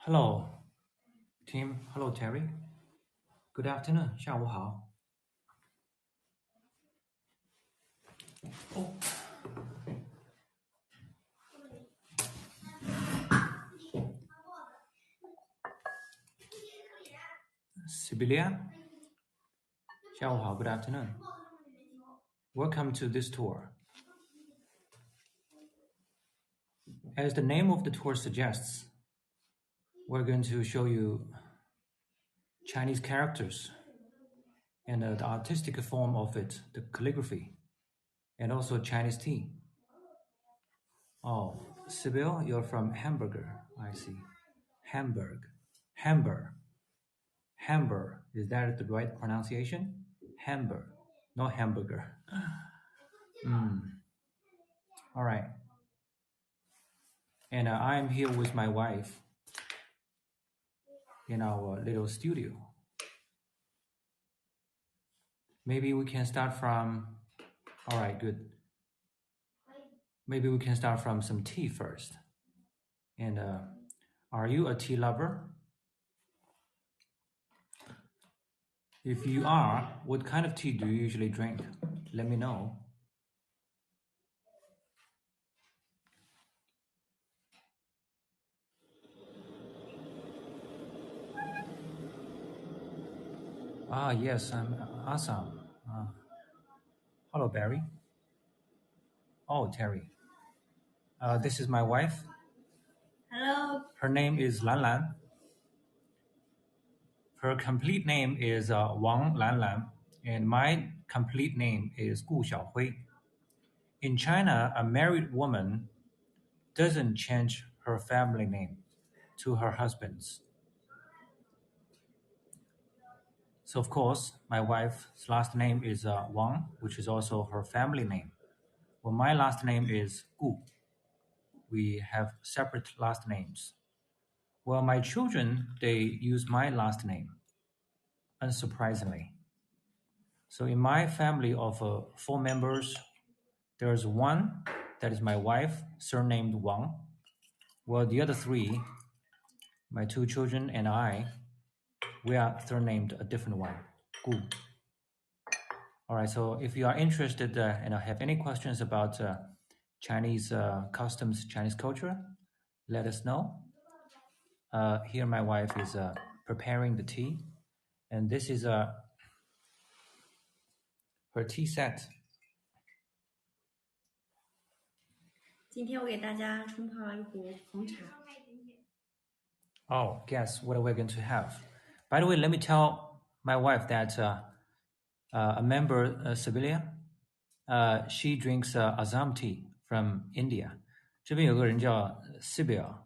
Hello, Tim. Hello, Terry. Good afternoon. 下午好。Sibylia. 下午好。Good afternoon. Welcome to this tour. As the name of the tour suggests, we're going to show you Chinese characters and the artistic form of it, the calligraphy, and also Chinese tea. Oh, Sibyl, you're from Hamburger. I see. Hamburg. Hamburg. Is that the right pronunciation? Hamburg, not hamburger. All right. And I'm here with my wife in our little studio. Maybe we can start from, all right, good. Maybe we can start from some tea first. And are you a tea lover? If you are, what kind of tea do you usually drink? Let me know. Yes, I'm Assam. Hello, Barry. Oh, Terry. This is my wife. Hello. Her name is Lan Lan. Her complete name is Wang Lan Lan, and my complete name is Gu Xiaohui. In China, a married woman doesn't change her family name to her husband's. So, of course, my wife's last name is Wang, which is also her family name. Well, my last name is Gu. We have separate last names. Well, my children, they use my last name, unsurprisingly. So in my family of 4 members, there's one that is my wife, surnamed Wang. Well, the other 3, my 2 children and I, we are surnamed a different one, Gu. All right, so if you are interested and have any questions about Chinese customs, Chinese culture, let us know. Here my wife is preparing the tea, and this is her tea set. 今天我给大家冲泡了一壶红茶。Oh, guess what we're going to have. By the way, let me tell my wife that a member, Sibylia, she drinks Assam tea from India. 这边有个人叫 Sibylia，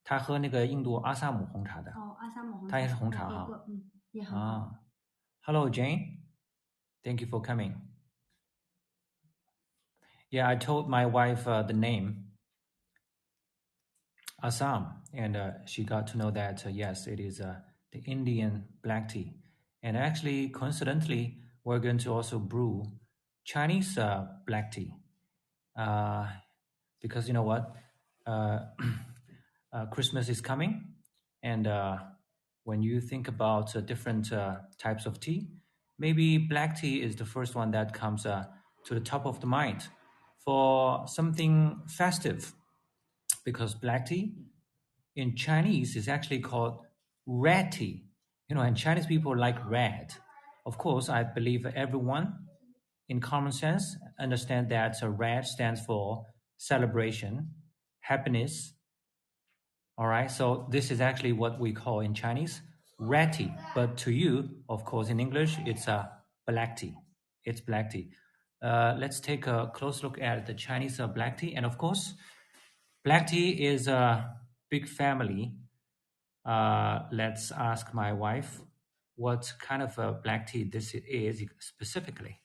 她喝那个印度阿萨姆红茶的。哦，阿萨姆红茶。她也是红茶哈。也很好。Hello, Jane. Thank you for coming. Yeah, I told my wife the name Assam, and she got to know that yes, it is the Indian black tea. And actually, coincidentally, we're going to also brew Chinese black tea, because you know what, Christmas is coming, and when you think about different types of tea, maybe black tea is the first one that comes to the top of the mind for something festive, because black tea in Chinese is actually called red tea. You know, and Chinese people like red. Of course, I believe everyone in common sense understand that red stands for celebration, happiness. All right, so this is actually what we call in Chinese red tea. But to you, of course, in English, it's black tea. It's black tea. Let's take a close look at the Chinese black tea. And of course, black tea is a big family. Let's ask my wife what kind of a black tea this is specifically.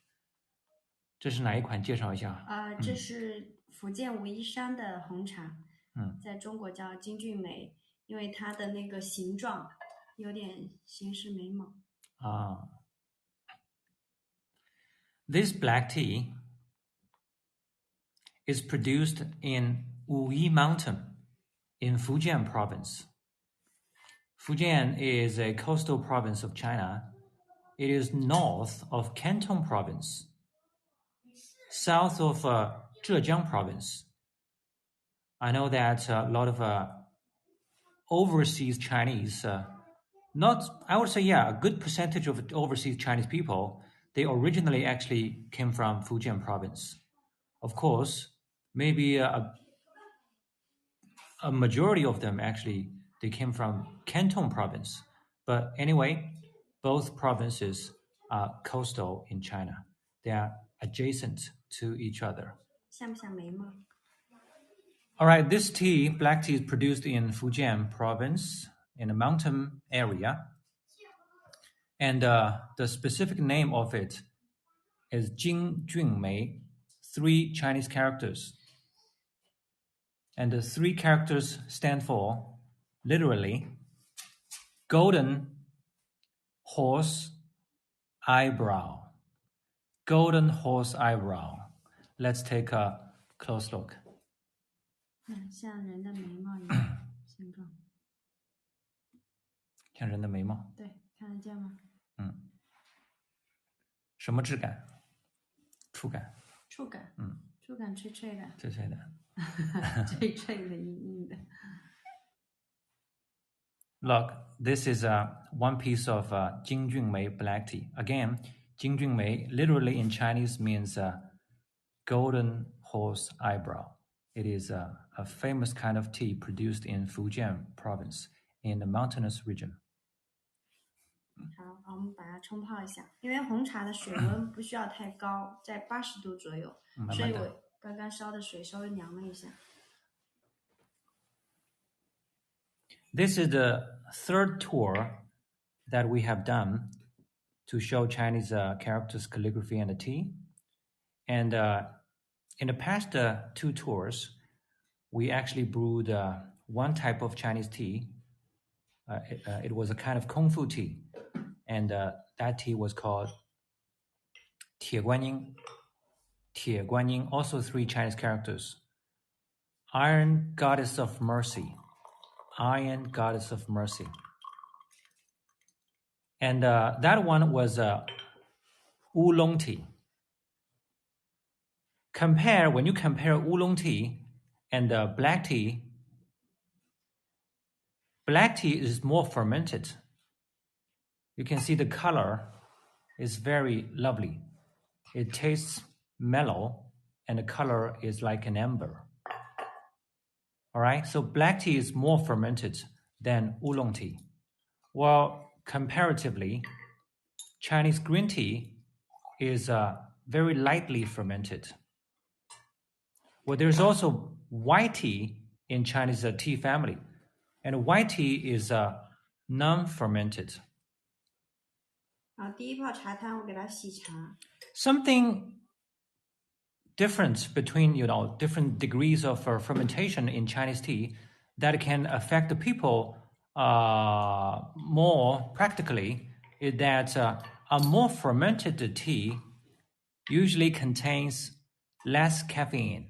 这是哪一款？介绍一下。这是福建武夷山的红茶，在中国叫金骏眉，因为它的那个形状有点形似眉毛。This black tea is produced in Wuyi Mountain in Fujian province. Fujian is a coastal province of China. It is north of Canton province, south of Zhejiang province. I know that a lot of overseas Chinese, I would say, yeah, a good percentage of overseas Chinese people, they originally actually came from Fujian province. Of course, maybe a majority of them actually, they came from Canton province. But anyway, both provinces are coastal in China. They are adjacent to each other. 像不像眉毛？ All right, this tea, black tea, is produced in Fujian province in a mountain area. And the specific name of it is Jing Junmei, 3 Chinese characters. And the 3 characters stand for, literally, golden horse eyebrow. Golden horse eyebrow. Let's take a close look. 像人的眉毛一样形状。像人的眉毛。对，看得见吗？什么质感？触感。触感。触感脆脆的。脆脆的。脆脆的，硬硬的。Look, this is one piece of Jing Junmei black tea. Again, Jing Junmei literally in Chinese means golden horse eyebrow. It is a famous kind of tea produced in Fujian province in the mountainous region. 好，我们把它冲泡一下，因为红茶的水温不需要太高，在80度左右，所以我刚刚烧的水稍微凉了一下。This is the 3rd tour that we have done to show Chinese characters, calligraphy, and the tea. And in the past 2 tours, we actually brewed one type of Chinese tea. It was a kind of Kung Fu tea. And that tea was called 铁观音. 铁观音, also 3 Chinese characters. Iron Goddess of Mercy. Iron Goddess of Mercy. And that one was oolong tea. When you compare oolong tea and black tea is more fermented. You can see the color is very lovely. It tastes mellow and the color is like an amber. All right, so black tea is more fermented than oolong tea. Well, comparatively, Chinese green tea is very lightly fermented. Well, there's also white tea in Chinese tea family, and white tea is non-fermented. 好，第一泡茶汤我给它洗茶。Something different between different degrees of fermentation in Chinese tea that can affect the people more practically is that a more fermented tea usually contains less caffeine.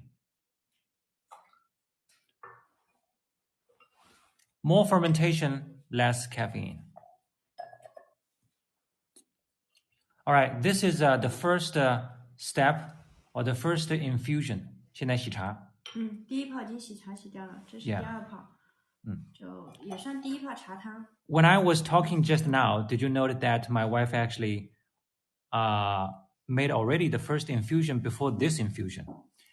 More fermentation, less caffeine. All right, this is the first step or the first infusion. 现在洗茶。第一泡已经洗茶洗掉了，这是第二泡。就也算第一泡茶汤。When I was talking just now, did you notice that my wife actually made already the first infusion before this infusion?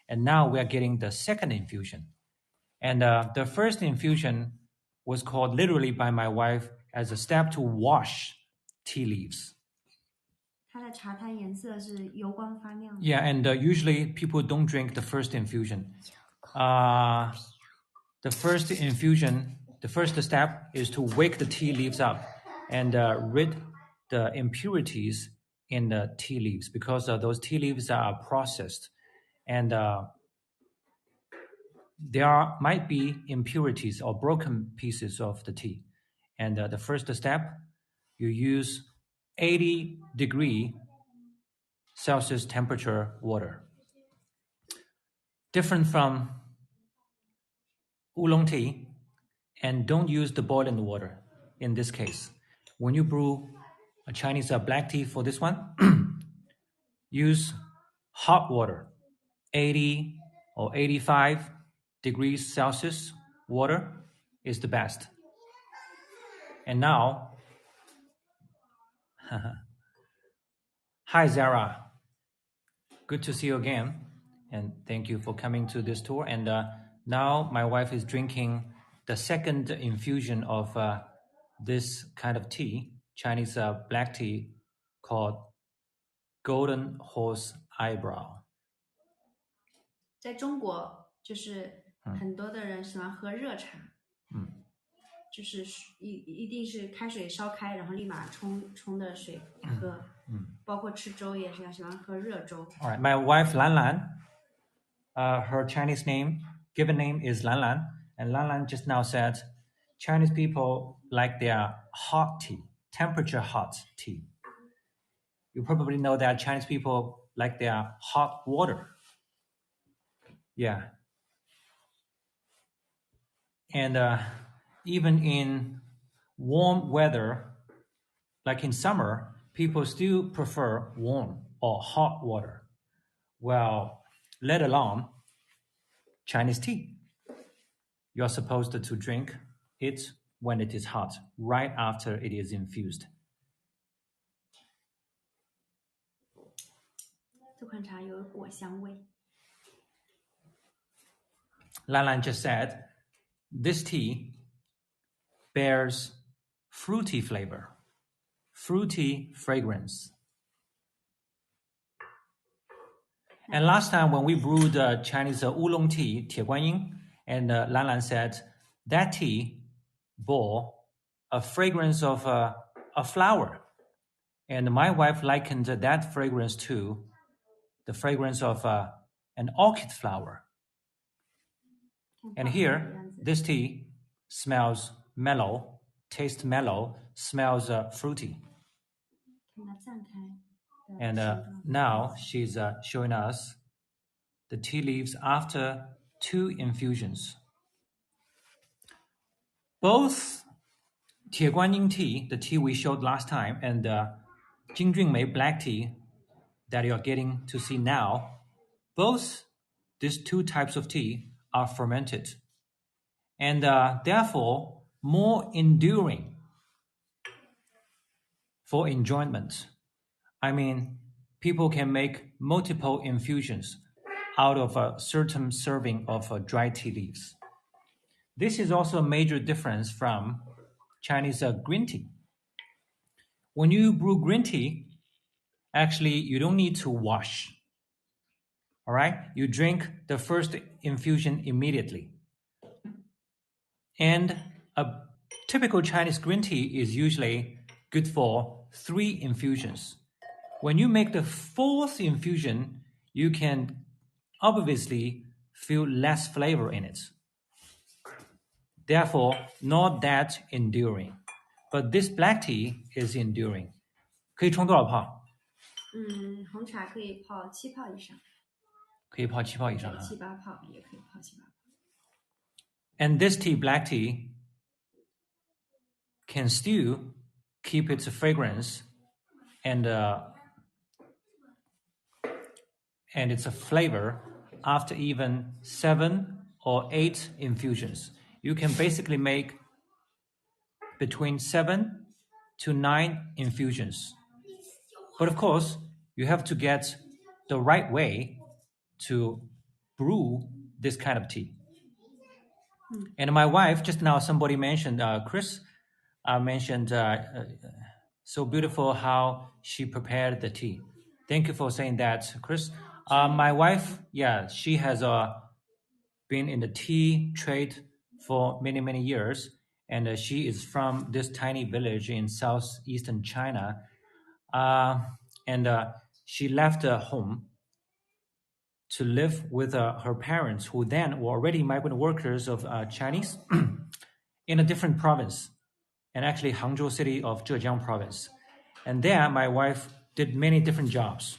And now we are getting the second infusion. And the first infusion was called literally by my wife as a step to wash tea leaves. 它的茶汤颜色是油光发亮的。Yeah, and usually people don't drink the first infusion. The first infusion, the first step is to wake the tea leaves up and rid the impurities in the tea leaves because those tea leaves are processed and there might be impurities or broken pieces of the tea. And the first step, you use 80-degree Celsius temperature water. Different from oolong tea, And don't use the boiling water in this case. When you brew a Chinese black tea for this one, use hot water, 80 or 85 degrees Celsius water is the best. And now, hi Zara, good to see you again. And thank you for coming to this tour. And now my wife is drinking the second infusion of this kind of tea, Chinese black tea called Golden Horse Eyebrow. 在中国，就是很多的人喜欢喝热茶，就是一定是开水烧开，然后立马冲的水喝，包括吃粥也是喜欢喝热粥。All right, my wife Lan Lan, her Chinese name, given name is Lan Lan, and Lan Lan just now said Chinese people like their hot tea, temperature hot tea. You probably know that Chinese people like their hot water. Yeah. And even in warm weather, like in summer, people still prefer warm or hot water. Well, let alone Chinese tea. You're supposed to drink it when it is hot, right after it is infused. 这款茶有果香味。Lan Lan just said, this tea bears fruity flavor, fruity fragrance. And last time when we brewed Chinese oolong tea, 铁观音, and Lan Lan said that tea bore a fragrance of a flower. And my wife likened that fragrance to the fragrance of an orchid flower. And here, this tea smells mellow, tastes mellow, smells fruity. And now she's showing us the tea leaves after 2 infusions. Both 铁观音 tea, the tea we showed last time, and Jingjunmei black tea that you're getting to see now, both these 2 types of tea are fermented and therefore more enduring for enjoyment. I mean, people can make multiple infusions out of a certain serving of dry tea leaves. This is also a major difference from Chinese green tea. When you brew green tea, actually you don't need to wash. All right? You drink the first infusion immediately. And a typical Chinese green tea is usually good for 3 infusions. When you make the 4th infusion, you can obviously feel less flavor in it. Therefore, not that enduring. But this black tea is enduring. 可以冲多少泡？红茶可以泡7泡以上。可以泡7泡以上。7、8泡也可以泡7、8泡。And this tea, black tea, can still keep its fragrance and its flavor after even 7 or 8 infusions. You can basically make between 7 to 9 infusions. But of course, you have to get the right way to brew this kind of tea. And my wife, just now somebody mentioned, Chris mentioned so beautiful how she prepared the tea. Thank you for saying that, Chris. My wife, she has been in the tea trade for many, many years. And she is from this tiny village in southeastern China. And she left home to live with her parents, who then were already migrant workers of Chinese in a different province, and actually Hangzhou city of Zhejiang province. And there, my wife did many different jobs.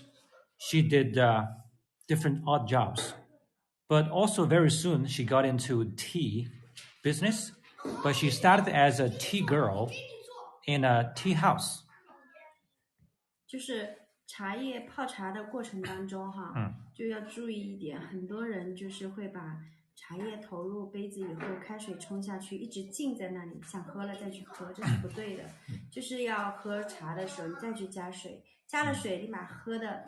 She did different odd jobs. But also very soon, she got into tea business. but she started as a tea girl in a tea house. 就是茶叶泡茶的过程当中哈，就要注意一点，很多人就是会把茶叶投入杯子以后，开水冲下去，一直浸在那里，想喝了再去喝，这是不对的。就是要喝茶的时候，你再去加水，加了水立马喝的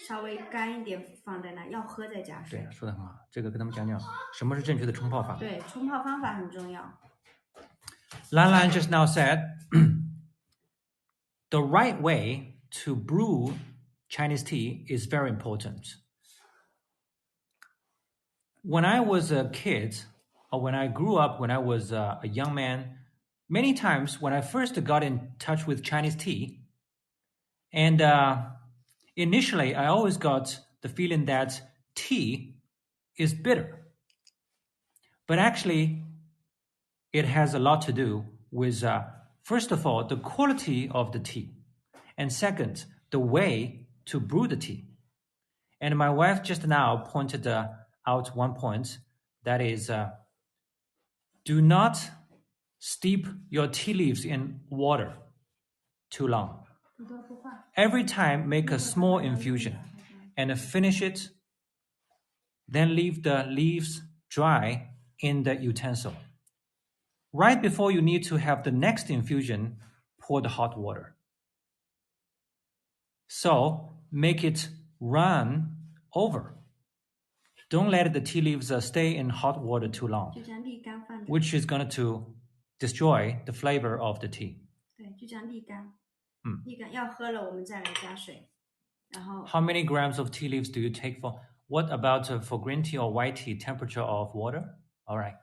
稍微干一点，放在那，要喝再加水。对，说得很好，这个跟他们讲讲什么是正确的冲泡法。对，冲泡方法很重要。Lan Lan just now said the right way to brew Chinese tea is very important. When I was a kid, or when I grew up, when I was a young man, many times when I first got in touch with Chinese tea, and initially I always got the feeling that tea is bitter. But actually, it has a lot to do with, first of all, the quality of the tea, and second, the way to brew the tea. And my wife just now pointed out one point, that is, do not steep your tea leaves in water too long. Every time, make a small infusion and finish it, then leave the leaves dry in the utensil. Right before you need to have the next infusion, pour the hot water. So make it run over. Don't let the tea leaves stay in hot water too long, which is going to destroy the flavor of the tea. 对，就这样沥干。沥干要喝了，我们再来加水。然后 How many grams of tea leaves do you take for? What about for green tea or white tea? Temperature of water? All right.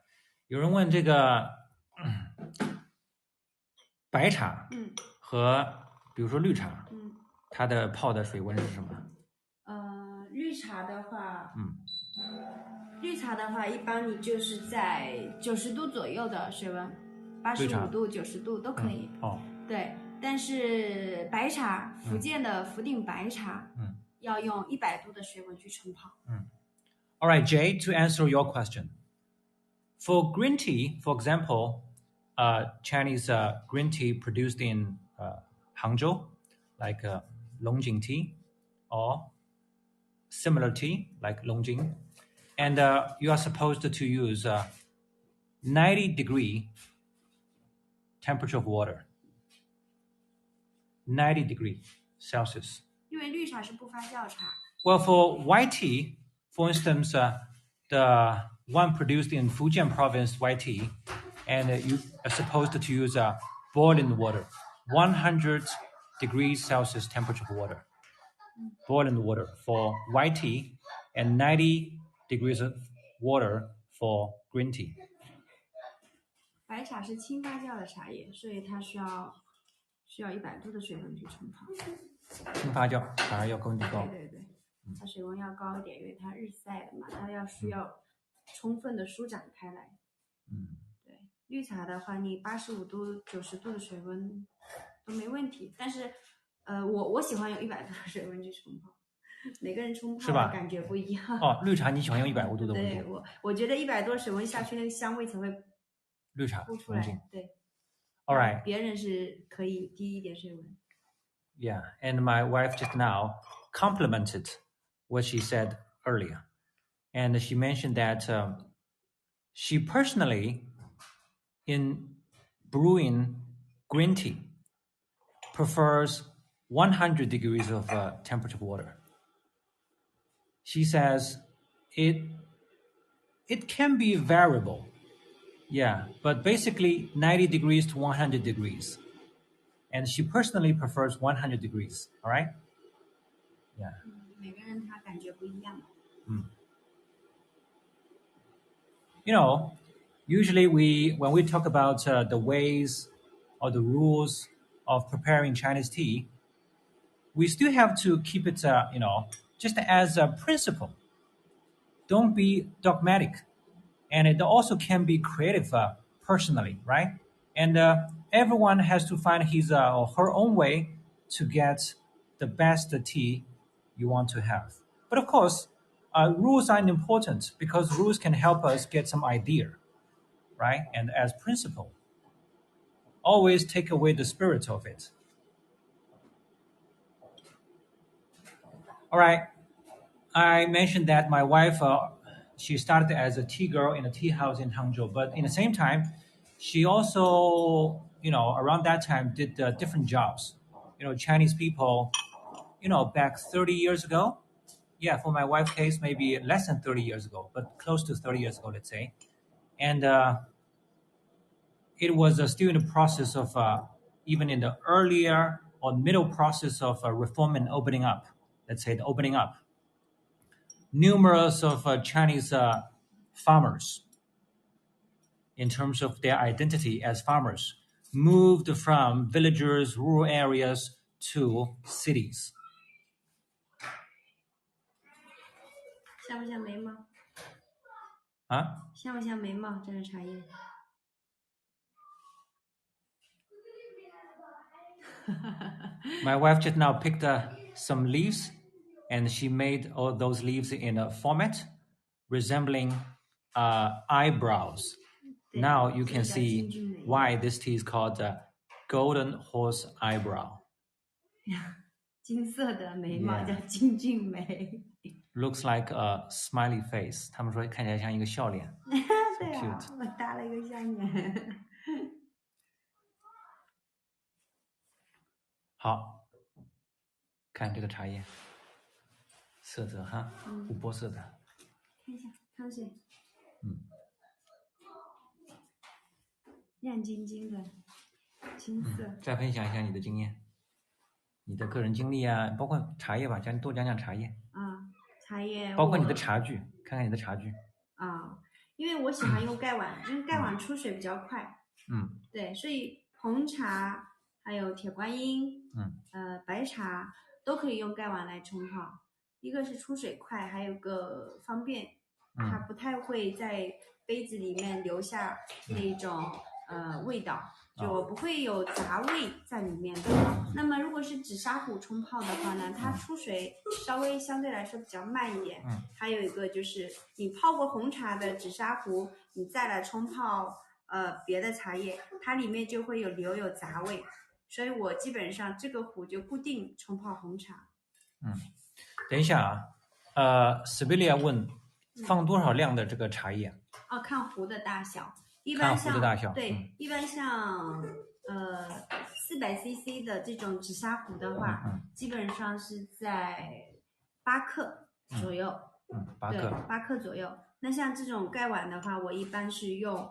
有人问这个白茶和比如说绿茶，它的泡的水温是什么？绿茶的话，绿茶的话，一般你就是在90度左右的水温，85度、90度都可以。对，但是白茶，福建的福鼎白茶，要用100度的水温去冲泡。All right, Jay, to answer your question. For green tea, for example, Chinese green tea produced in Hangzhou, like Longjing tea, or similar tea like Longjing, and you are supposed to use 90-degree temperature of water, 90 degrees Celsius. 因为绿茶是不发酵茶。Well, for white tea, for instance, the one produced in Fujian province, white tea, and you are supposed to use boiling water, 100 degrees Celsius temperature of water. Boiling water for white tea and 90 degrees of water for green tea. 白茶是轻发酵的茶叶，所以它需要100度的水温去冲泡。轻发酵反而要温度高。对，它水温要高一点，因为它日晒的嘛，它需要充分的舒展开来。对，绿茶的话，你85度、90度的水温都没问题，但是我喜欢用100度的水温去冲泡。每个人冲泡的感觉不一样。绿茶你喜欢用150度的温度？对，我觉得100度的水温下去，那个香味才会绿茶出来。对。All right. 别人是可以低一点水温。Yeah, and my wife just now complimented what she said earlier. And she mentioned that she personally, in brewing green tea, prefers 100 degrees of temperature of water. She says it can be variable. Yeah, but basically 90 degrees to 100 degrees. And she personally prefers 100 degrees. All right? Yeah. 每个人他感觉不一样。You know, usually when we talk about the ways or the rules of preparing Chinese tea, we still have to keep it, just as a principle. Don't be dogmatic. And it also can be creative personally, right? And everyone has to find his or her own way to get the best tea you want to have. But of course, rules are important because rules can help us get some idea, right? And as principle, always take away the spirit of it. All right. I mentioned that my wife, she started as a tea girl in a tea house in Hangzhou, but in the same time, she also, around that time did different jobs. Chinese people, back 30 years ago, yeah, for my wife's case, maybe less than 30 years ago, but close to 30 years ago, let's say. And it was still in the process of, even in the earlier or middle process of reform and opening up, let's say the opening up. Numerous of Chinese farmers, in terms of their identity as farmers, moved from villagers, rural areas to cities. 像不像眉毛？啊？像不像眉毛？这是茶叶。My wife just now picked some leaves, and she made all those leaves in a format resembling eyebrows. Now you can see why this tea is called golden horse eyebrow. 金色的眉毛叫金骏眉。Looks like a smiley face. 他们说看起来像一个笑脸。对啊，我搭了一个笑脸。好，看这个茶叶，色泽哈，琥珀色的。看一下汤水。亮晶晶的，金色。再分享一下你的经验，你的个人经历啊，包括茶叶吧，多讲讲茶叶。茶叶。包括你的茶具，看看你的茶具。因为我喜欢用盖碗，因为盖碗出水比较快。对，所以红茶还有铁观音，白茶都可以用盖碗来冲泡。一个是出水快，还有个方便，它不太会在杯子里面留下那种味道，就不会有杂味在里面的。那么如果是紫砂壶冲泡的话呢，它出水稍微相对来说比较慢一点。还有一个就是你泡过红茶的紫砂壶，你再来冲泡别的茶叶，它里面就会留有杂味。所以我基本上这个壶就固定冲泡红茶。等一下啊，Sibylla 问放多少量的这个茶叶？看壶的大小。一般像对，一般像400cc 的这种紫砂壶的话，基本上是在8克左右。8克左右。那像这种盖碗的话，我一般是用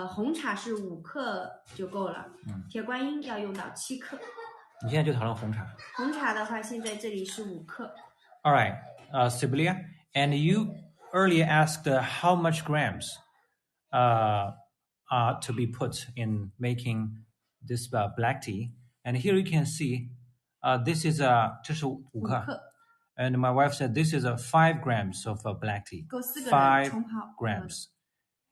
红茶是5克就够了，铁观音要用到7克。你现在就讨论红茶。红茶的话，现在这里是5克。All right, Sibylla, and you earlier asked how much grams are to be put in making this black tea, and here you can see this is 这是5克。And my wife said this is 5 grams of black tea. 够4个人冲泡。 5 grams.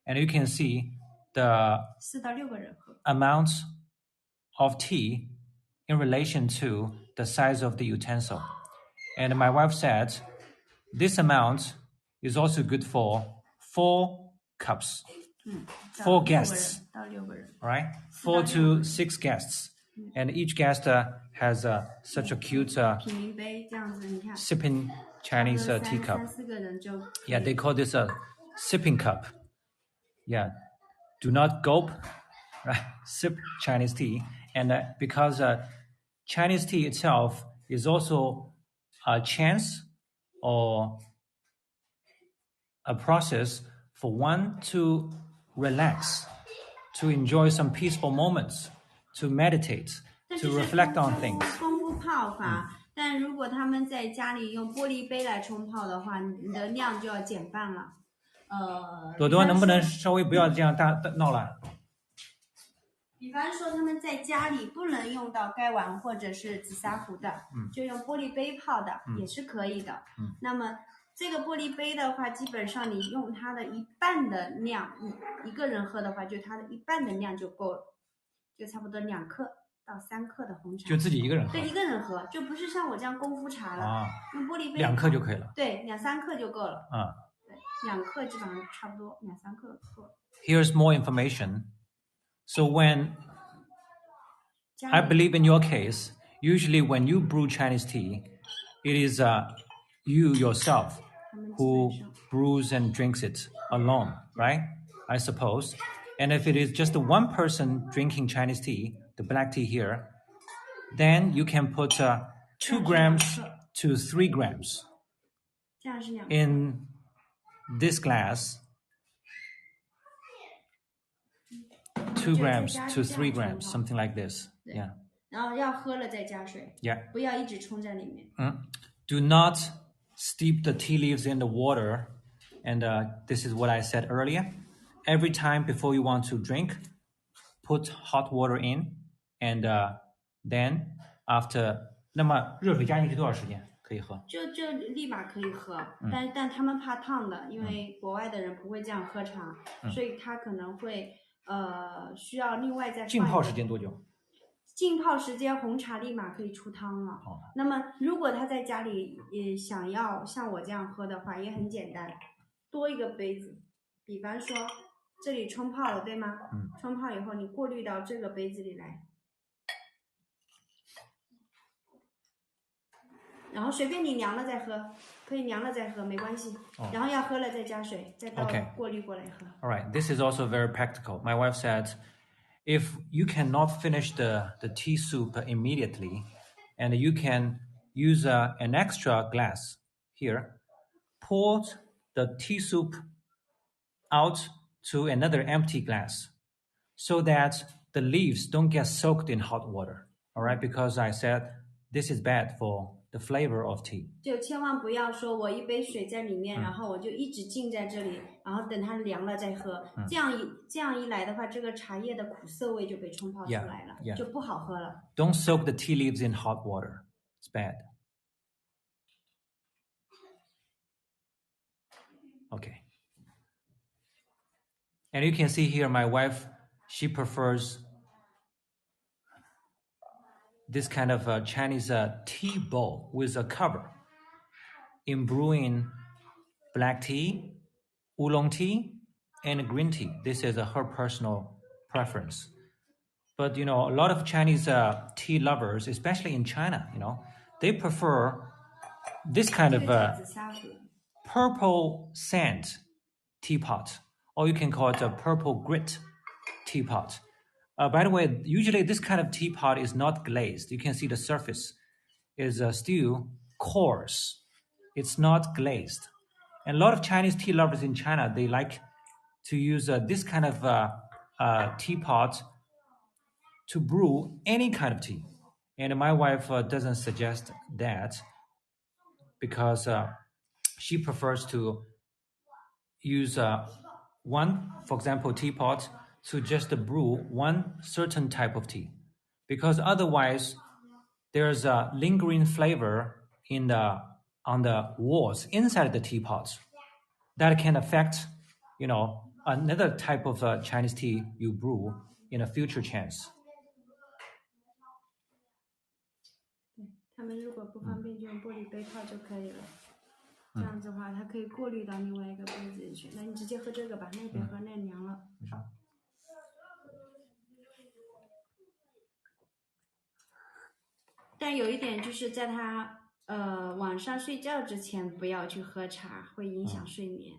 And you can see the 4到6个人喝 amount of tea in relation to the size of the utensil. And my wife said this amount is also good for 4 cups. 4 guests. 到6个人 Right? 4 to 6 guests. And each guest has such a cute 品茗杯这样子，你看 sipping Chinese tea cup. 3-4个人就 Yeah, they call this a sipping cup. Yeah, do not gulp, right? Sip Chinese tea. And because Chinese tea itself is also a chance or a process for one to relax, to enjoy some peaceful moments, to meditate, to reflect on things. 功夫泡法。但如果他们在家里用玻璃杯来冲泡的话，你的量就要减半了。朵朵能不能稍微不要这样大闹了？比方说他们在家里不能用到盖碗或者是紫砂壶的，就用玻璃杯泡的，也是可以的。那么这个玻璃杯的话，基本上你用它的一半的量，一个人喝的话，就它的一半的量就够了，就差不多2克到3克的红茶。就自己一个人喝？对，一个人喝，就不是像我这样功夫茶了。用玻璃杯2克就可以了。对，2-3克就够了。对。2克基本上差不多，2、3克够。Here's more information. So when I believe in your case, usually when you brew Chinese tea, it is you yourself who brews and drinks it alone, right? I suppose. And if it is just the one person drinking Chinese tea, the black tea here, then you can put 2 grams to 3 grams in this glass. 2 grams to 3 grams, something like this. Yeah. 然后要喝了再加水。Yeah. 不要一直冲在里面。Do not steep the tea leaves in the water. And this is what I said earlier. Every time before you want to drink, put hot water in. And then after, 那么热水加进去多少时间可以喝？就立马可以喝，但他们怕烫的，因为国外的人不会这样喝茶，所以他可能会需要另外再放。浸泡时间多久？浸泡时间红茶立马可以出汤了。那么如果他在家里也想要像我这样喝的话，也很简单，多一个杯子，比方说这里冲泡了，对吗？冲泡以后你过滤到这个杯子里来，然后随便你凉了再喝，可以凉了再喝没关系。然后要喝了再加水，再倒过滤过来喝。All right, this is also very practical. My wife said, if you cannot finish the tea soup immediately, and you can use an extra glass here, pour the tea soup out to another empty glass so that the leaves don't get soaked in hot water. All right, because I said this is bad for the flavor of tea. 就千万不要说我一杯水在里面，然后我就一直浸在这里，然后等它凉了再喝。这样一来的话，这个茶叶的苦涩味就被冲泡出来了，就不好喝了。Don't soak the tea leaves in hot water. It's bad. Okay. And you can see here my wife, she prefers this kind of Chinese tea bowl with a cover. In brewing black tea, oolong tea, and green tea. This is her personal preference. But, a lot of Chinese tea lovers, especially in China, they prefer this kind of purple sand teapot, or you can call it a purple grit teapot. By the way, usually this kind of teapot is not glazed. You can see the surface is still coarse. It's not glazed. And a lot of Chinese tea lovers in China, they like to use this kind of teapot to brew any kind of tea. And my wife doesn't suggest that because she prefers to use one, for example, teapot to just brew one certain type of tea. Because otherwise, there's a lingering flavor on the walls inside the teapot that can affect, another type of Chinese tea you brew in a future chance. 他们如果不方便就用玻璃杯泡就可以了。这样子的话，它可以过滤到另外一个杯子里去。那你直接喝这个吧，那别喝，那凉了。但有一点就是在他晚上睡觉之前不要去喝茶，会影响睡眠。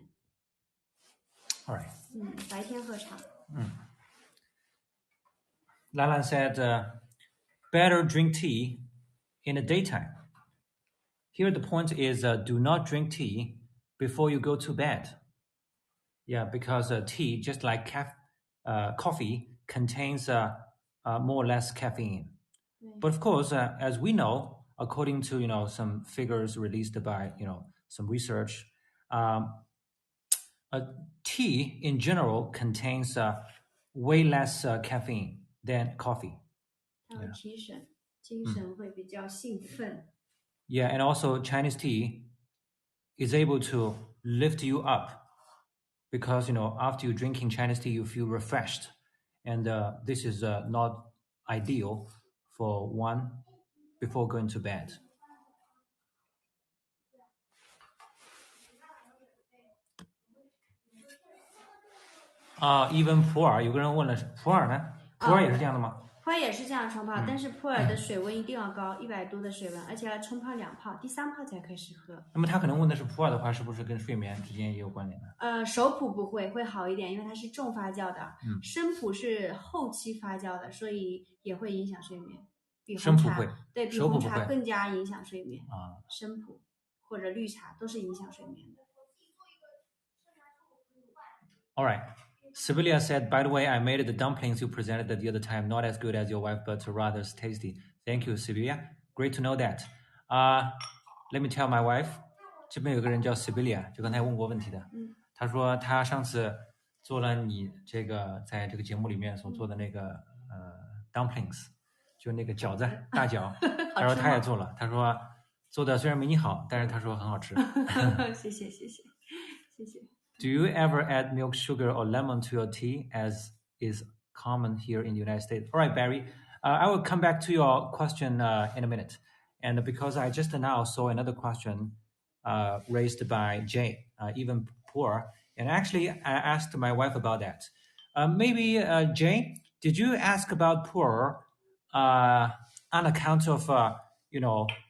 All right. 白天喝茶。Lalan said, better drink tea in the daytime. Here the point is do not drink tea before you go to bed. Yeah, because tea, just like coffee, contains more or less caffeine. But of course, as we know, according to some figures released by some research, tea in general contains way less caffeine than coffee. 它有提神，精神会比较兴奋。Yeah, and also Chinese tea is able to lift you up because after you drinking Chinese tea, you feel refreshed, and this is not ideal for one before going to bed. even 普洱，有个人问了，普洱呢？普洱也是这样的吗？普洱也是这样冲泡，但是普洱的水温一定要高，100度的水温，而且要冲泡2泡，第3泡才开始喝。那么他可能问的是普洱的话，是不是跟睡眠之间也有关联呢？熟普不会，会好一点，因为它是重发酵的，生普是后期发酵的，所以也会影响睡眠。比红茶对比红茶更加影响睡眠啊，生普或者绿茶都是影响睡眠的。All right. Sibylla said, by the way, I made the dumplings you presented the other time not as good as your wife, but rather tasty. Thank you, Sibylla. Great to know that. Let me tell my wife. 这边有个人叫 Sibylla，就刚才问过问题的。他说他上次做了你这个在这个节目里面所做的那个dumplings，就那个饺子大饺，他说他也做了，他说做的虽然没你好，但是他说很好吃。谢谢谢谢谢谢。Do you ever add milk, sugar, or lemon to your tea, as is common here in the United States? All right, Barry, I will come back to your question in a minute. And because I just now saw another question raised by Jay, even poor, and actually I asked my wife about that. Maybe, Jay, did you ask about poor on account of,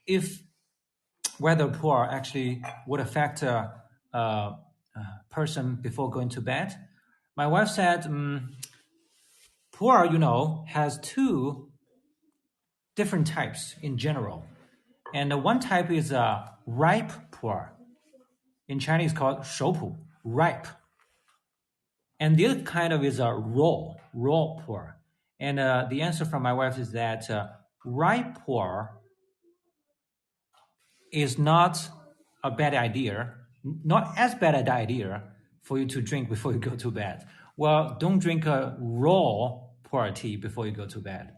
if whether poor actually would affect person before going to bed? My wife said, pu'er, has 2 different types in general. And one type is ripe pu'er. In Chinese called 熟普, ripe. And the other kind of is raw pu'er. And the answer from my wife is that ripe pu'er is not a bad idea, not as bad an idea for you to drink before you go to bed. Well, don't drink a raw pu'er tea before you go to bed.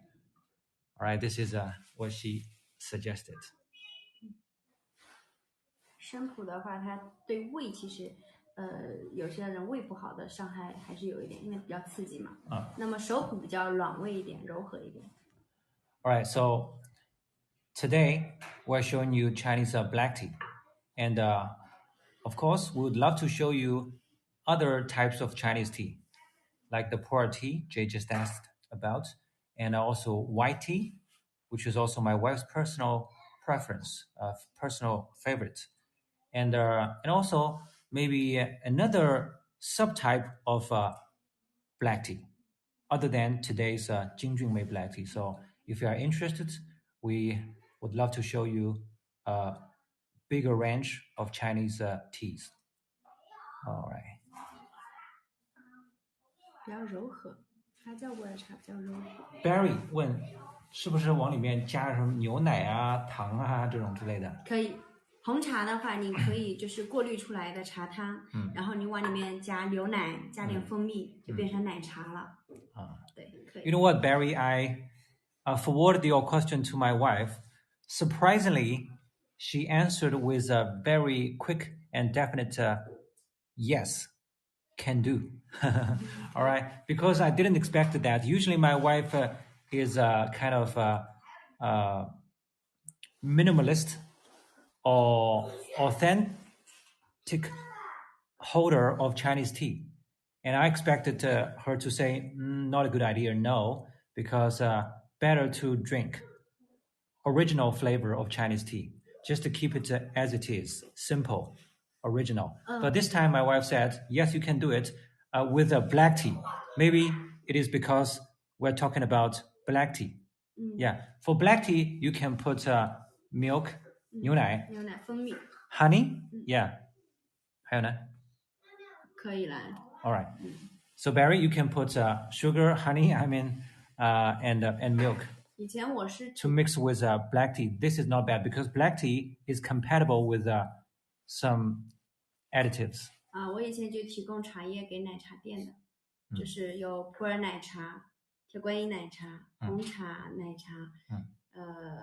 All right, this is what she suggested. 生普的话，它对胃其实，有些人胃不好的伤害还是有一点，因为比较刺激嘛。那么熟普比较软胃一点，柔和一点。All right, so today we're showing you Chinese black tea, and of course we would love to show you other types of Chinese tea, like the pu'er tea Jay just asked about, and also white tea, which is also my wife's personal preference, personal favorite, and also maybe another subtype of black tea, other than today's Jingjunmei black tea. So if you are interested, we would love to show you a bigger range of Chinese teas. All right. 比较柔和，发酵过的茶比较柔和。Barry 问，是不是往里面加什么牛奶啊、糖啊这种之类的？可以。红茶的话，你可以就是过滤出来的茶汤，然后你往里面加牛奶，加点蜂蜜，就变成奶茶了。对，可以。You know what, Barry? I forwarded your question to my wife. Surprisingly, she answered with a very quick and definite yes, can do. All right, because I didn't expect that. Usually, my wife is kind of minimalist or authentic holder of Chinese tea. And I expected her to say, not a good idea, no, because better to drink original flavor of Chinese tea, just to keep it as it is, simple, original. But this time my wife said, yes, you can do it with a black tea. Maybe it is because we're talking about black tea. Yeah, for black tea, you can put milk, 牛奶，蜂蜜 honey, yeah. 还有呢？可以了。All right. So Barry, you can put sugar, honey, and milk. 以前我是 to mix with black tea. This is not bad because black tea is compatible with some additives. 我以前就提供茶叶给奶茶店的，就是有普洱奶茶、铁观音奶茶、红茶奶茶，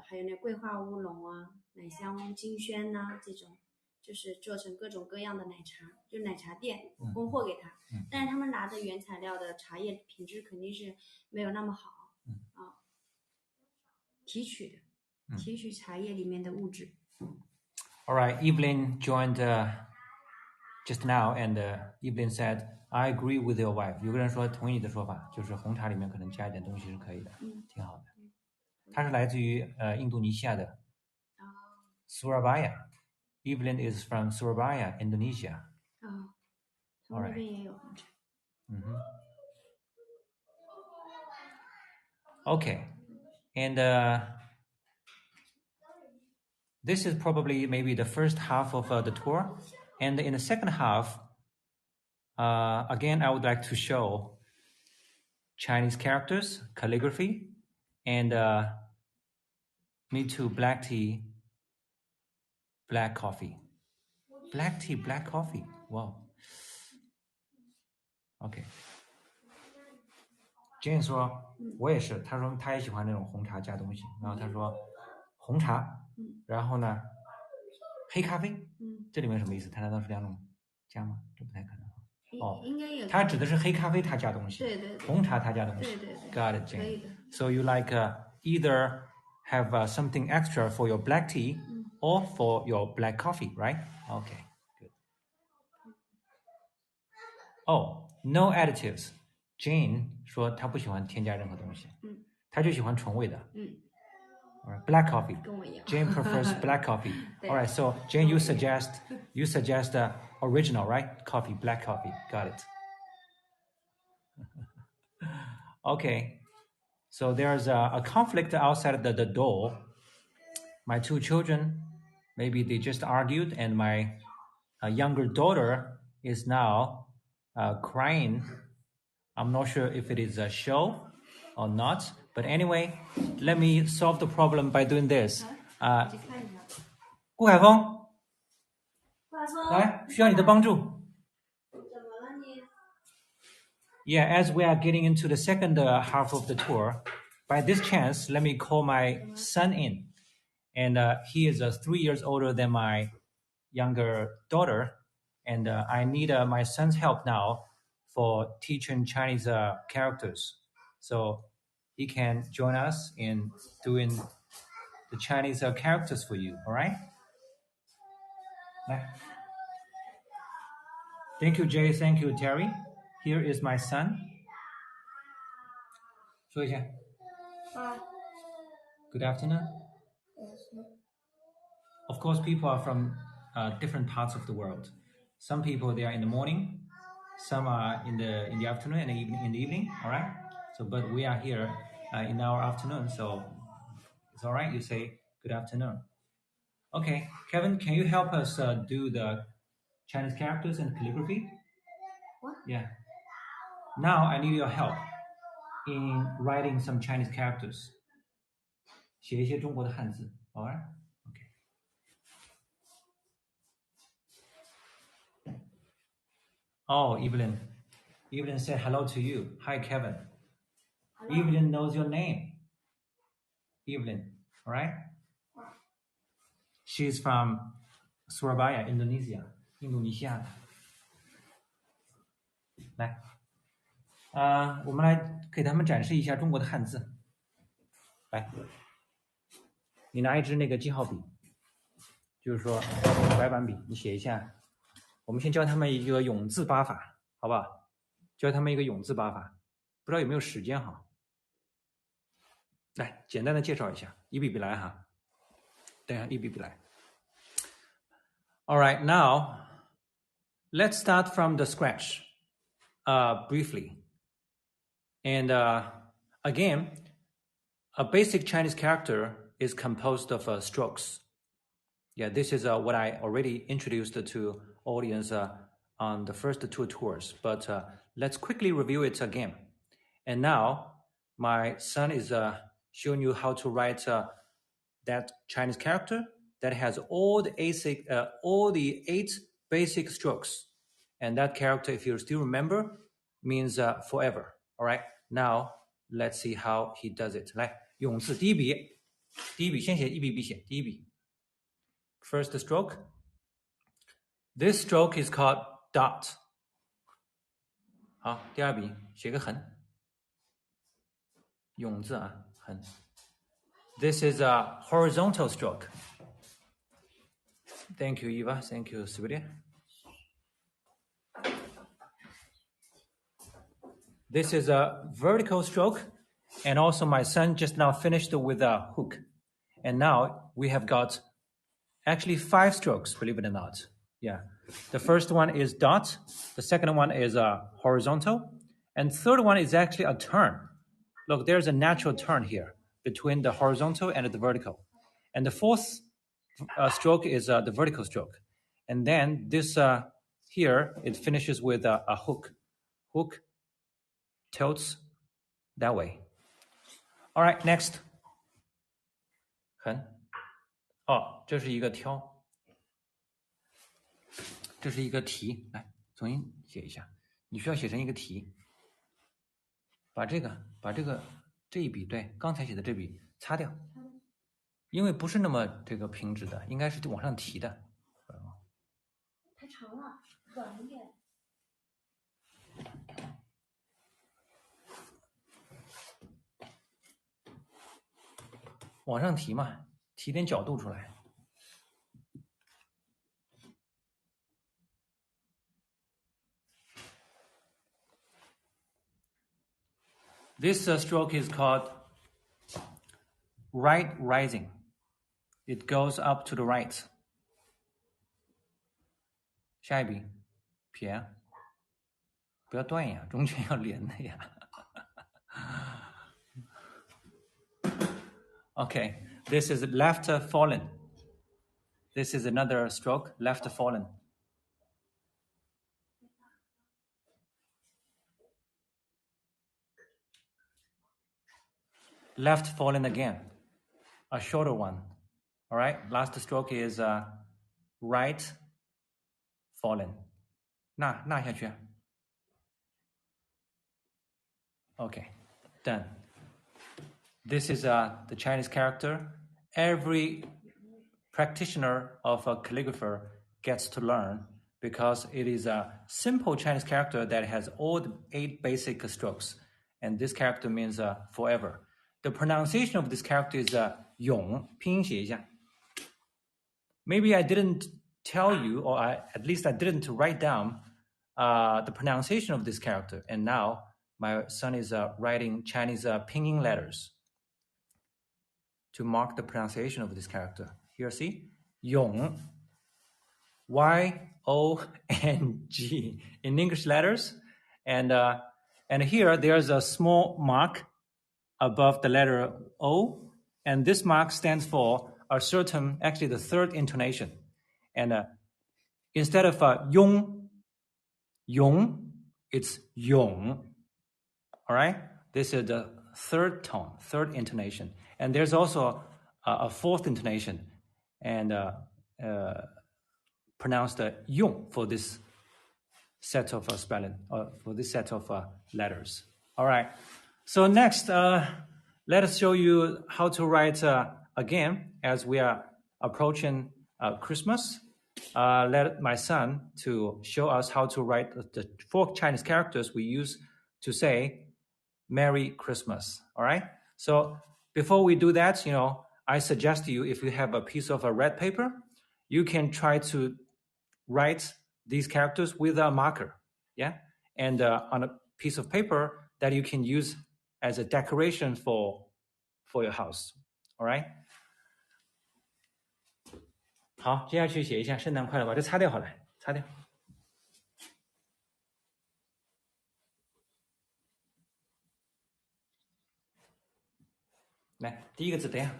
还有那桂花乌龙啊、奶香金萱呐、这种。就是做成各种各样的奶茶，就奶茶店供货给他，但是他们拿的原材料的茶叶品质肯定是没有那么好，提取茶叶里面的物质。All right, Evelyn joined just now, and Evelyn said, "I agree with your wife." 有个人说同意你的说法，就是红茶里面可能加一点东西是可以的，挺好的。他是来自于印度尼西亚的 Surabaya. Evelyn is from Surabaya, Indonesia. 他们那边也有红茶。Okay, and this is probably maybe the first half of the tour, and in the second half, again, I would like to show Chinese characters, calligraphy, and me too, black tea, black coffee. Black tea, black coffee. Wow. Okay. Jane 说，我也是。他说他也喜欢那种红茶加东西。然后他说，红茶，然后呢，黑咖啡，这里面什么意思？他难道是两种加吗？这不太可能。哦，应该有。他指的是黑咖啡，他加东西。对对。红茶他加东西。对。Got it, Jane. 可以的。So you like either have something extra for your black tea or for your black coffee, right? Okay, good. Oh, no additives. Jane 说她不喜欢添加任何东西，她就喜欢纯味的。Alright, black coffee. 跟我一样。Jane prefers black coffee. Alright, so Jane, you suggest original, right? Coffee, black coffee. Got it. Okay, so there's a conflict outside the door. My two children, maybe they just argued, and my younger daughter is now crying. I'm not sure if it is a show or not, but anyway, let me solve the problem by doing this. 顾海峰，来，需要你的帮助。Yeah, as we are getting into the second half of the tour, by this chance, let me call my son in. And he is 3 years older than my younger daughter. And I need my son's help now for teaching Chinese characters. So he can join us in doing the Chinese characters for you, all right? Thank you, Jay. Thank you, Terry. Here is my son. 说一下。Good afternoon. Of course, people are from different parts of the world. Some people, they are in the morning. Some are in the afternoon and in the evening. All right. So, but we are here in our afternoon. So it's all right. You say good afternoon. Okay, Kevin, can you help us do the Chinese characters and calligraphy? What? Yeah. Now I need your help in writing some Chinese characters. 写一些中国的汉字。All right. Okay. Oh, Evelyn. Evelyn said hello to you. Hi, Kevin. Hello. Evelyn knows your name. Evelyn, all right? She's from Surabaya, Indonesia. 印度尼西亚的。来，我们来给他们展示一下中国的汉字。来，你拿一支那个记号笔，就是说白板笔，你写一下。我们先教他们一个永字八法，好不好？教他们一个永字八法，不知道有没有时间哈？来，简单的介绍一下，一笔笔来哈。等一下，一笔笔来。All right, now let's start from the scratch, briefly. And again, a basic Chinese character is composed of strokes. Yeah, this is what I already introduced to audience on the first two tours, but let's quickly review it again. And now my son is showing you how to write that Chinese character that has all the 8 basic strokes. And that character, if you still remember, means forever. All right, now let's see how he does it. 来，永字第一笔先写一笔笔写，第一笔。First stroke. This stroke is called dot. 好，第二笔写个横，永字啊，横。This is a horizontal stroke. Thank you, Eva. Thank you, Sylvia. This is a vertical stroke, and also my son just now finished with a hook. And now we have got actually 5 strokes, believe it or not. Yeah. The first one is dot, the second one is horizontal, and third one is actually a turn. Look, there's a natural turn here between the horizontal and the vertical. And the fourth stroke is the vertical stroke. And then this here, it finishes with a hook. Hook tilts that way. All right, next. 横。哦，这是一个挑，这是一个题，来重新写一下。你需要写成一个题，把这个这一笔对刚才写的这笔擦掉，因为不是那么这个平直的，应该是往上提的。太长了，短一点。往上提嘛，提点角度出来。This stroke is called right rising. It goes up to the right. 下一笔，撇，不要断呀，中间要连的呀。Okay, this is left fallen. This is another stroke, left fallen. Left fallen again, a shorter one. All right, last stroke is right fallen. 捺下去。Okay, done. This is the Chinese character. Every practitioner of a calligrapher gets to learn because it is a simple Chinese character that has all the 8 basic strokes. And this character means forever. The pronunciation of this character is 永，拼音写一下。Maybe I didn't tell you, or at least I didn't write down the pronunciation of this character. And now my son is writing Chinese pinyin letters to mark the pronunciation of this character. Here, see? 永, Y-O-N-G in English letters. And here there's a small mark above the letter O. And this mark stands for a certain, actually the third intonation. And instead of yong, it's yong. All right? This is the third tone, third intonation. And there's also a fourth intonation, and pronounced yong for this set of spelling, for this set of letters. All right. So next, let us show you how to write again as we are approaching Christmas. Let my son to show us how to write the 4 Chinese characters we use to say Merry Christmas. All right. So before we do that, I suggest to you, if you have a piece of red paper, you can try to write these characters with a marker. Yeah. And on a piece of paper that you can use as a decoration for your house. All right. 好，接下去写一下圣诞快乐，把这擦掉好了，擦掉。来，第一个字，等一下，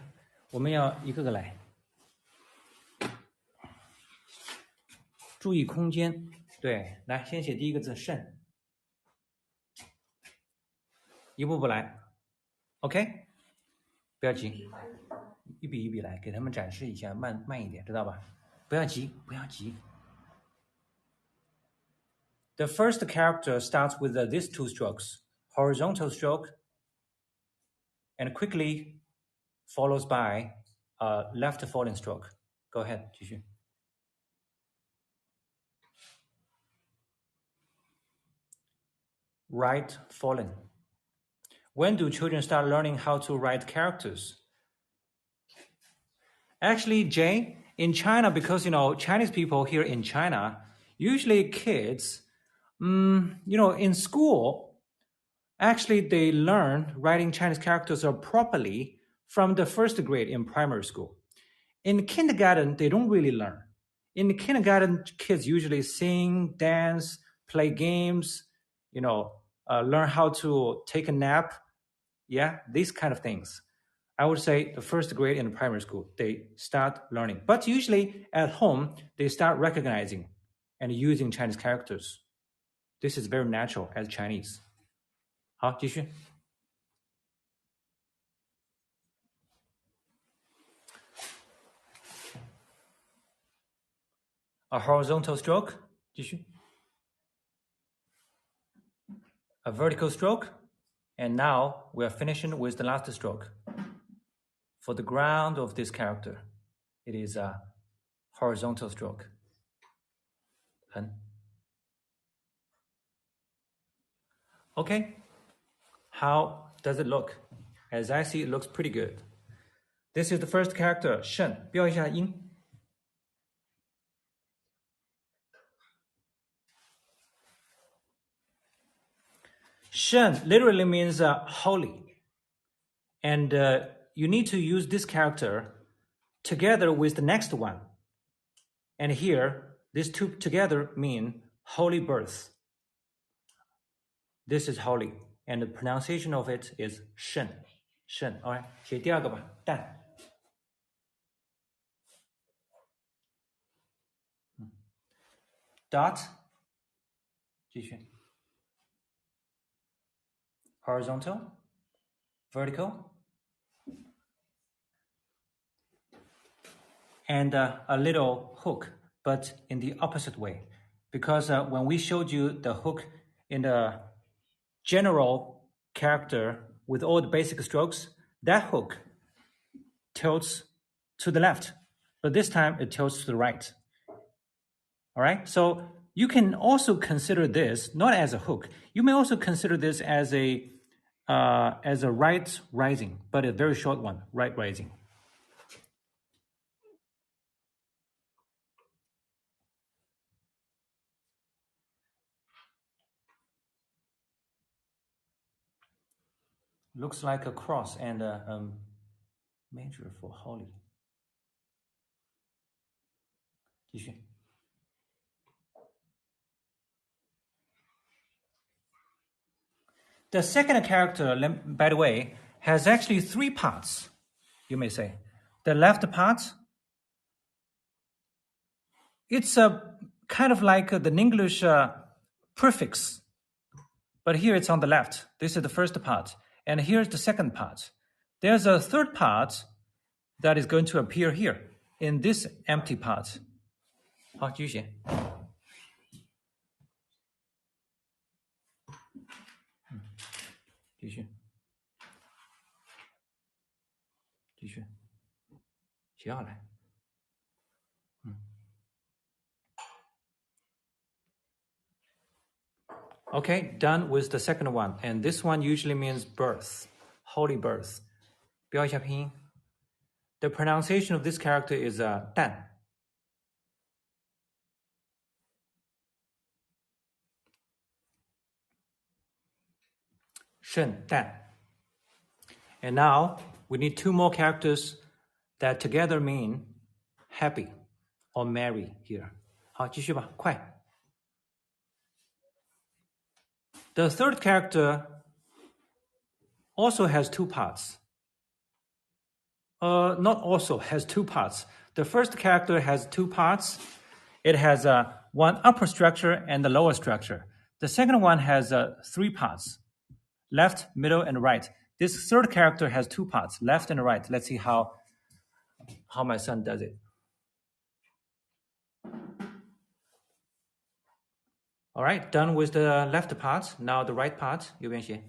我们要一个个来，注意空间。对，来，先写第一个字圣，一步步来 ，OK， 不要急，一笔一笔来，给他们展示一下，慢一点，知道吧？不要急，不要急。The first character starts with these 2 strokes, horizontal stroke, and quickly follows by a left falling stroke. Go ahead, 继续。Right fallen. When do children start learning how to write characters? Actually, Jay, in China, because, Chinese people here in China, usually kids, in school, Actually, they learn writing Chinese characters properly from the first grade in primary school. In kindergarten, they don't really learn. In kindergarten, kids usually sing, dance, play games, learn how to take a nap. Yeah, these kind of things. I would say the first grade in primary school, they start learning. But usually at home, they start recognizing and using Chinese characters. This is very natural as Chinese. 好，继续。A horizontal stroke, 继续。A vertical stroke, and now we are finishing with the last stroke. For the ground of this character, it is a horizontal stroke. 横。Okay, how does it look? As I see, it looks pretty good. This is the first character, Shen. 标一下音。Shen literally means holy. And you need to use this character together with the next one. And here, these two together mean holy birth. This is holy. And the pronunciation of it is Shen. Shen. All right, 写第二个吧，蛋。Dot. 继续。Horizontal. Vertical. And a little hook, but in the opposite way. Because when we showed you the hook in the general character with all the basic strokes, that hook tilts to the left, but this time it tilts to the right. All right, so you can also consider this not as a hook. You may also consider this as a right rising, but a very short one, right rising. Looks like a cross and a major for holy. 继续。The second character, by the way, has actually three parts, you may say. The left part, it's kind of like the English prefix, but here it's on the left. This is the first part, and here's the second part. There's a third part that is going to appear here in this empty part. 好，继续写。继续。继续。写下来。Okay, done with the second one. And this one usually means birth, holy birth. 标一下拼音。The pronunciation of this character is 蛋。圣诞. And now we need two more characters that together mean happy or merry here. 好，继续吧，快。The third character also has two parts. Not also, has two parts. The first character has two parts. It has one upper structure and the lower structure. The second one has three parts, left, middle, and right. This third character has two parts, left and right. Let's see how my son does it. All right, done with the left part. Now the right part, 右边写。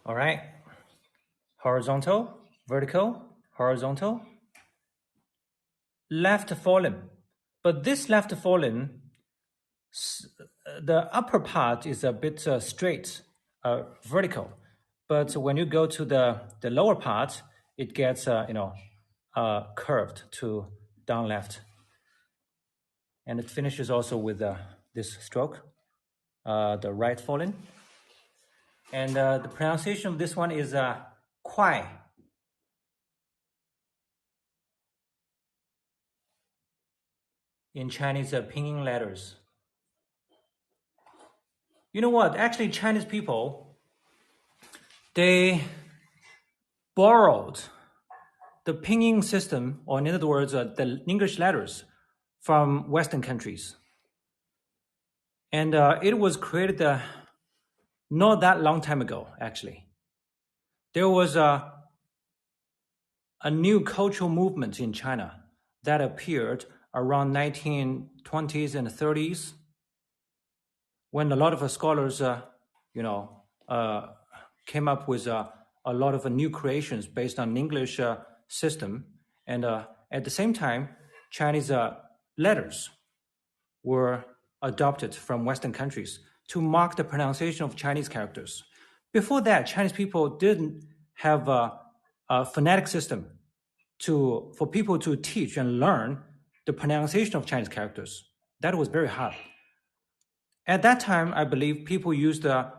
All right, horizontal, vertical, horizontal, left fallen. But this left fallen, the upper part is a bit straight, vertical. But when you go to the lower part, it gets curved to down left. And it finishes also with this stroke, the right fallen. And the pronunciation of this one is 快. In Chinese pinyin letters. You know what? Actually, Chinese people, they borrowed the pinyin system, or in other words, the English letters from Western countries. And it was created not that long time ago, actually. There was a new cultural movement in China that appeared around 1920s and 30s, when a lot of scholars, came up with a lot of new creations based on English system, and at the same time, Chinese letters were adopted from Western countries to mark the pronunciation of Chinese characters. Before that, Chinese people didn't have a phonetic system for people to teach and learn the pronunciation of Chinese characters. That was very hard. At that time, I believe people used a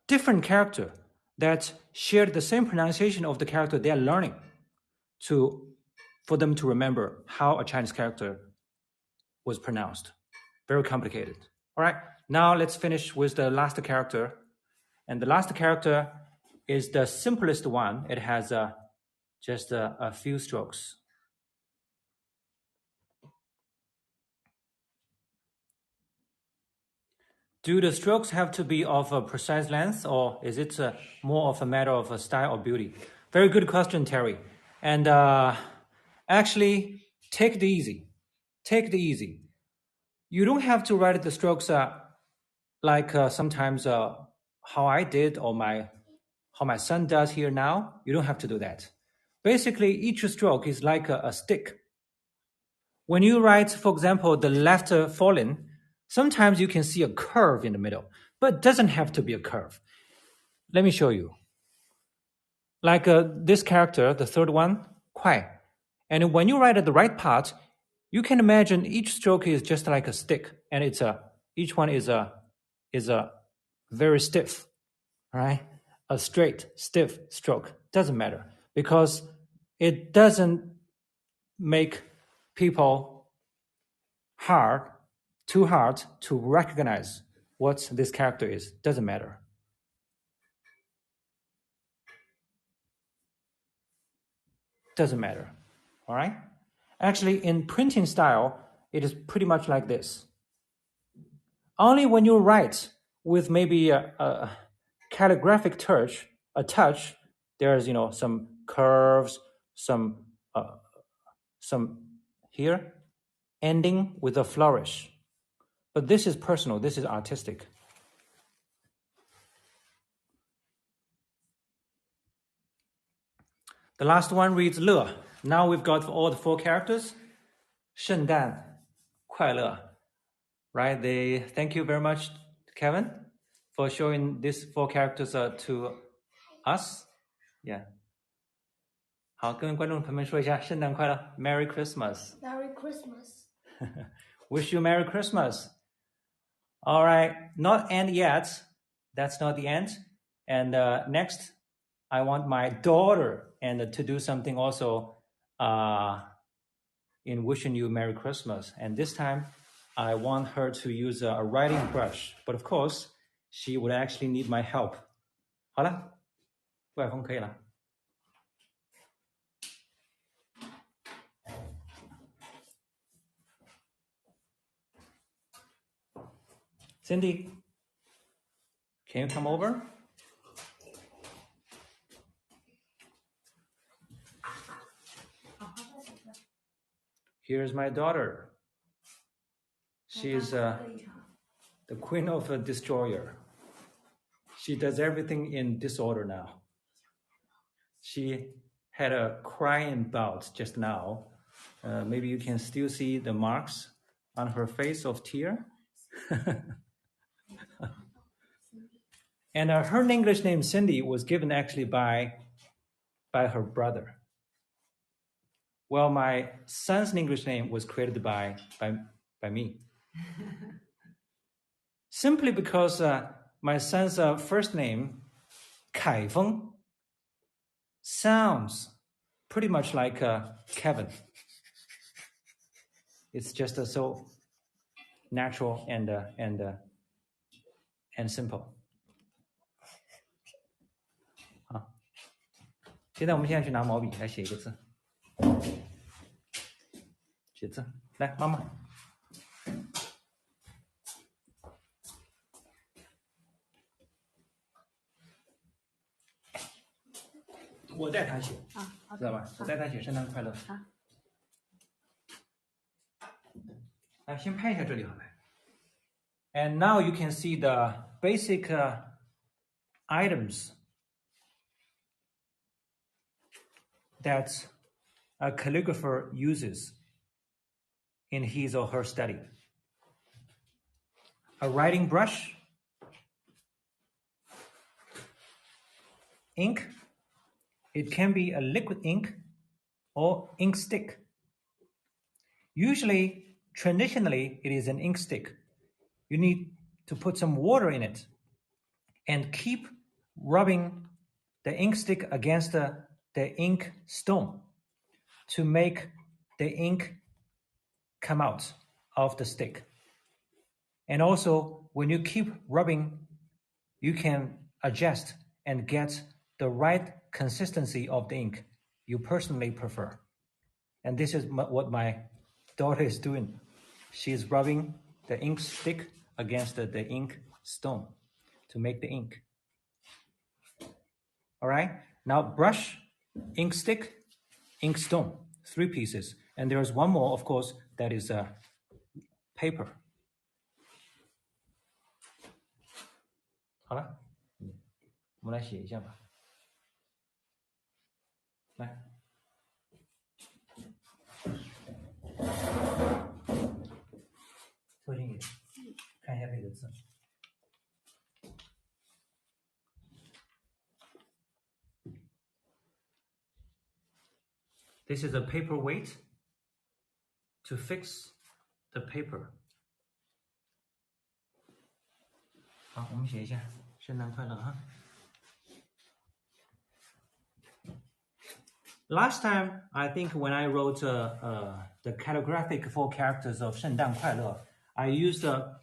different character that shared the same pronunciation of the character they are learning for them to remember how a Chinese character was pronounced. Very complicated. All right, now let's finish with the last character. And the last character is the simplest one. It has just a few strokes. Do the strokes have to be of a precise length, or is it more of a matter of style or beauty? Very good question, Terry. And actually, take it easy. Take it easy. You don't have to write the strokes like sometimes how I did, or how my son does here now. You don't have to do that. Basically, each stroke is like a stick. When you write, for example, the left fallen, sometimes you can see a curve in the middle, but it doesn't have to be a curve. Let me show you. Like this character, the third one, 快. And when you write at the right part, you can imagine each stroke is just like a stick, and each one is a very stiff, right? A straight, stiff stroke. Doesn't matter, because it doesn't make people too hard to recognize what this character is. Doesn't matter. Doesn't matter. All right? Actually, in printing style, it is pretty much like this. Only when you write with maybe a calligraphic touch, there's some curves, some here, ending with a flourish. But this is personal. This is artistic. The last one reads 乐. Now we've got all the 4 characters. 圣诞快乐. Right? Thank you very much, Kevin, for showing these 4 characters to us. Yeah. 好，跟观众朋友们说一下圣诞快乐 Merry Christmas. Merry Christmas. Wish you Merry Christmas. All right, not end yet. That's not the end. And next, I want my daughter to do something also in wishing you Merry Christmas. And this time, I want her to use a writing brush. But of course, she would actually need my help. 好了，外公可以了。Cindy, can you come over? Here's my daughter. She's the queen of a destroyer. She does everything in disorder now. She had a crying bout just now. Maybe you can still see the marks on her face of tear. And her English name, Cindy, was given actually by her brother. Well, my son's English name was created by me. Simply because my son's first name, Kaifeng, sounds pretty much like Kevin. It's just so natural and simple. 好，现在我们现在去拿毛笔来写一个字，写字。来，妈妈。我带他写，知道吧？我带他写圣诞快乐。好，来，先拍一下这里好了。And now you can see the basic items that a calligrapher uses in his or her study. A writing brush, ink. It can be a liquid ink or ink stick. Usually, traditionally, it is an ink stick. You need to put some water in it and keep rubbing the ink stick against the ink stone to make the ink come out of the stick. And also, when you keep rubbing, you can adjust and get the right consistency of the ink you personally prefer. And this is what my daughter is doing. She's rubbing the ink stick against the ink stone to make the ink. All right, now brush, ink stick, ink stone, 3 pieces. And there's one more, of course, that is paper. 好了，我们来写一下吧。来，凑近一点，看一下这个字。This is a paper weight to fix the paper. 好，我们写一下，圣诞快乐哈。Last time, I think when I wrote the calligraphic 4 characters of 圣诞快乐, I used a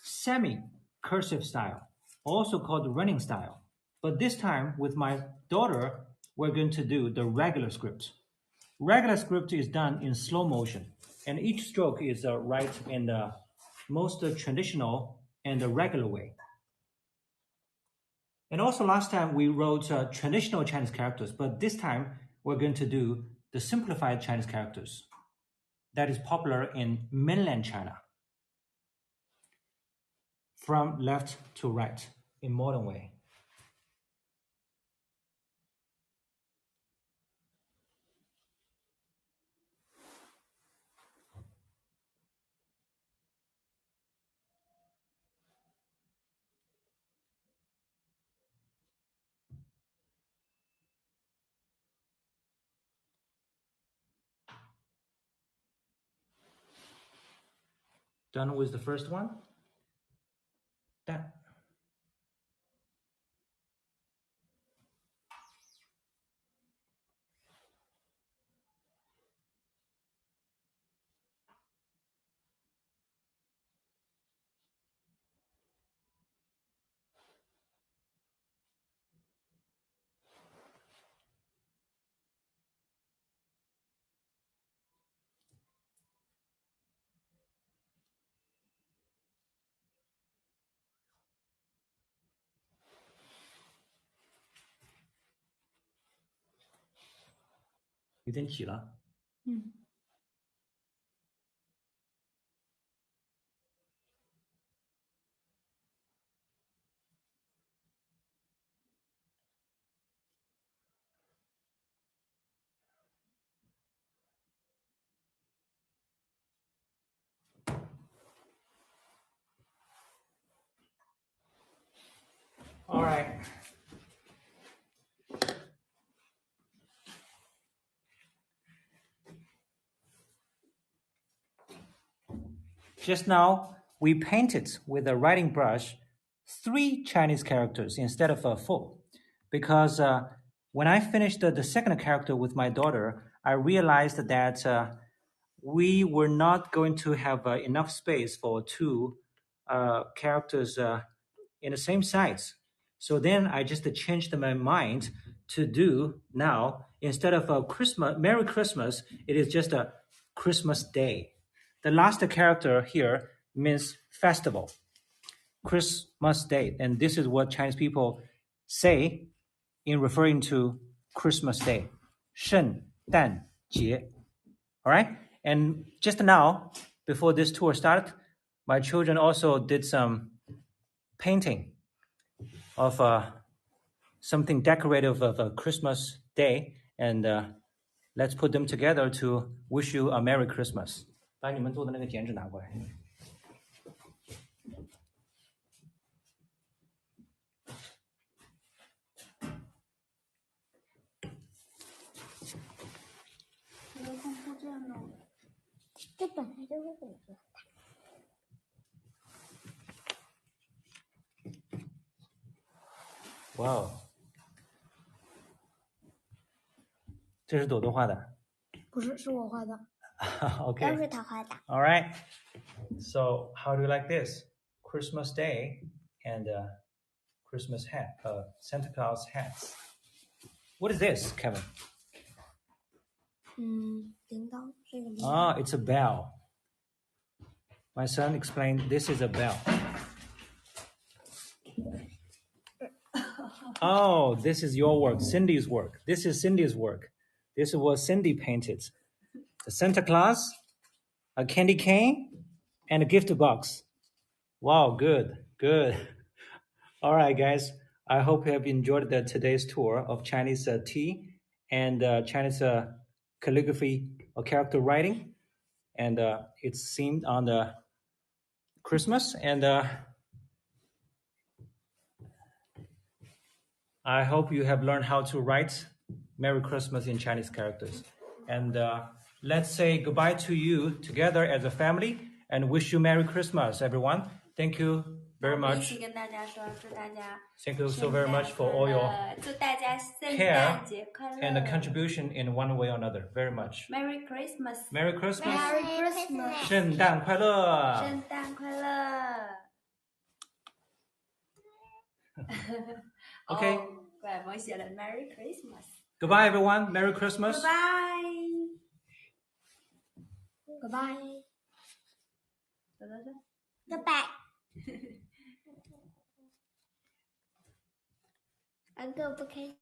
semi-cursive style, also called running style. But this time, with my daughter, we're going to do the regular script. Regular script is done in slow motion, and each stroke is right in the most traditional and the regular way. And also last time we wrote traditional Chinese characters, but this time we're going to do the simplified Chinese characters that is popular in mainland China, from left to right in modern way. Done with the first one? Done. You didn't起了。All right. Just now, we painted with a writing brush 3 Chinese characters instead of 4. Because when I finished the second character with my daughter, I realized that we were not going to have enough space for 2 characters in the same size. So then I just changed my mind to do now, instead of a Christmas, Merry Christmas, it is just a Christmas Day. The last character here means festival, Christmas Day. And this is what Chinese people say in referring to Christmas Day, 圣诞节. All right? And just now, before this tour started, my children also did some painting of something decorative of a Christmas Day. And let's put them together to wish you a Merry Christmas. 把你们做的那个剪纸拿过来。这本来就是这么做的。哇哦，这是朵朵画的。不是，是我画的。Okay. 都是他画的。All right. So how do you like this? Christmas Day and Christmas hat, Santa Claus hats. What is this, Kevin? 铃铛，这个铃铛。Ah, it's a bell. My son explained this is a bell. Oh, this is your work, Cindy's work. This is Cindy's work. This is what Cindy painted. The Santa Claus, a candy cane, and a gift box. Wow, good, good. All right, guys. I hope you have enjoyed today's tour of Chinese tea and Chinese calligraphy or character writing. And it's themed on the Christmas. And I hope you have learned how to write Merry Christmas in Chinese characters. And let's say goodbye to you together as a family and wish you Merry Christmas, everyone. Thank you very much. 一起跟大家说，祝大家 Thank you so very much for all your 祝大家圣 care 诞节快乐 and the contribution in one way or another. Very much. Merry Christmas Merry Christmas. Merry Christmas 圣诞快乐。圣诞快乐 Okay. 哦，怪我写了 Merry Christmas Goodbye, everyone. Merry Christmas. Goodbye Goodbye. 走走走 Goodbye. Uncle 不开心。